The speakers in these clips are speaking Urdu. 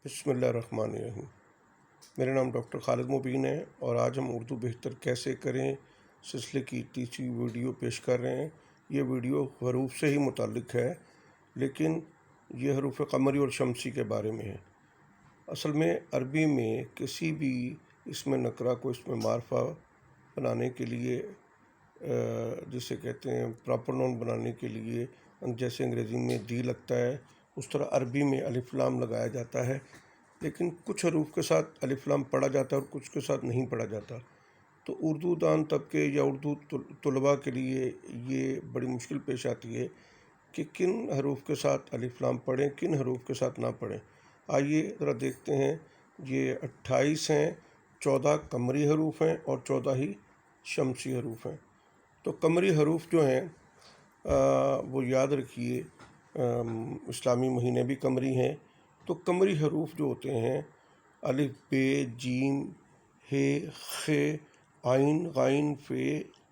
بسم اللہ الرحمن الرحیم۔ میرا نام ڈاکٹر خالد مبین ہے اور آج ہم اردو بہتر کیسے کریں سلسلے کی تیسری ویڈیو پیش کر رہے ہیں۔ یہ ویڈیو حروف سے ہی متعلق ہے، لیکن یہ حروف قمری اور شمسی کے بارے میں ہے۔ اصل میں عربی میں کسی بھی اسم نکرہ کو اسم معرفہ بنانے کے لیے جسے کہتے ہیں پراپر نون بنانے کے لیے جیسے انگریزی میں دی لگتا ہے، اس طرح عربی میں الف لام لگایا جاتا ہے، لیکن کچھ حروف کے ساتھ الف لام پڑھا جاتا ہے اور کچھ کے ساتھ نہیں پڑھا جاتا۔ تو اردو دان طبقے یا اردو طلباء کے لیے یہ بڑی مشکل پیش آتی ہے کہ کن حروف کے ساتھ الف لام پڑھیں، کن حروف کے ساتھ نہ پڑھیں۔ آئیے ذرا دیکھتے ہیں۔ یہ 28 ہیں، 14 قمری حروف ہیں اور 14 ہی شمسی حروف ہیں۔ تو قمری حروف جو ہیں وہ یاد رکھیے، اسلامی مہینے بھی قمری ہیں۔ تو قمری حروف جو ہوتے ہیں الف ب جیم ہ خ عین غین ف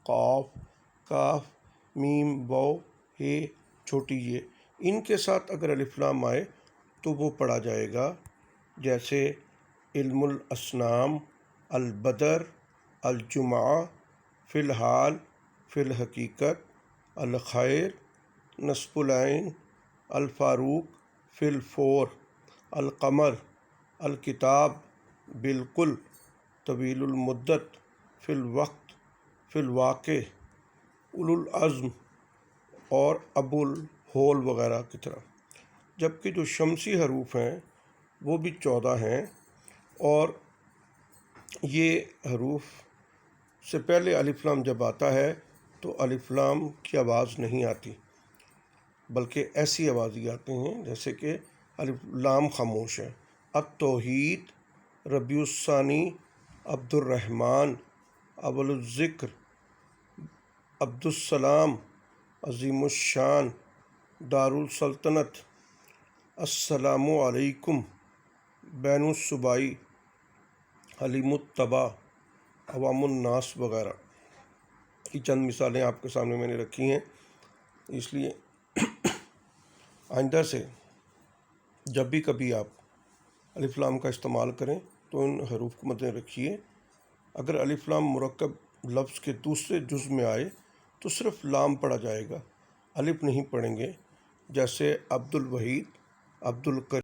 قاف کاف میم واو ہ چھوٹی یہ، ان کے ساتھ اگر الف لام آئے تو وہ پڑھا جائے گا، جیسے علم الاسنام، البدر، الجمعہ، فی الحال، فی الحقیقت، الخیر، نصب العین، الفاروق، فی الفور، القمر، الکتاب، بالکل، طویل المدت، فی الوقت، فی الواقع، اولو العزم اور ابو الہول وغیرہ کی طرح۔ جبکہ جو شمسی حروف ہیں وہ بھی 14 ہیں، اور یہ حروف سے پہلے الف لام جب آتا ہے تو الف لام کی آواز نہیں آتی، بلکہ ایسی آواز ہی آتے ہیں جیسے کہ الف لام خاموش ہے۔ التوحید، ربیع الثانی، عبد الرحمن، اول الذکر، عبد السلام، عظیم الشان، دار السلطنت، السلام علیکم، بین الصوبائی، حلیم الطبع، عوام الناس وغیرہ۔ یہ چند مثالیں آپ کے سامنے میں نے رکھی ہیں، اس لیے آئندہ سے جب بھی کبھی آپ الف لام کا استعمال کریں تو ان حروف کو مد رکھیے۔ اگر الف لام مرکب لفظ کے دوسرے جز میں آئے تو صرف لام پڑھا جائے گا، الف نہیں پڑھیں گے، جیسے عبد الوحید، عبد الکریم۔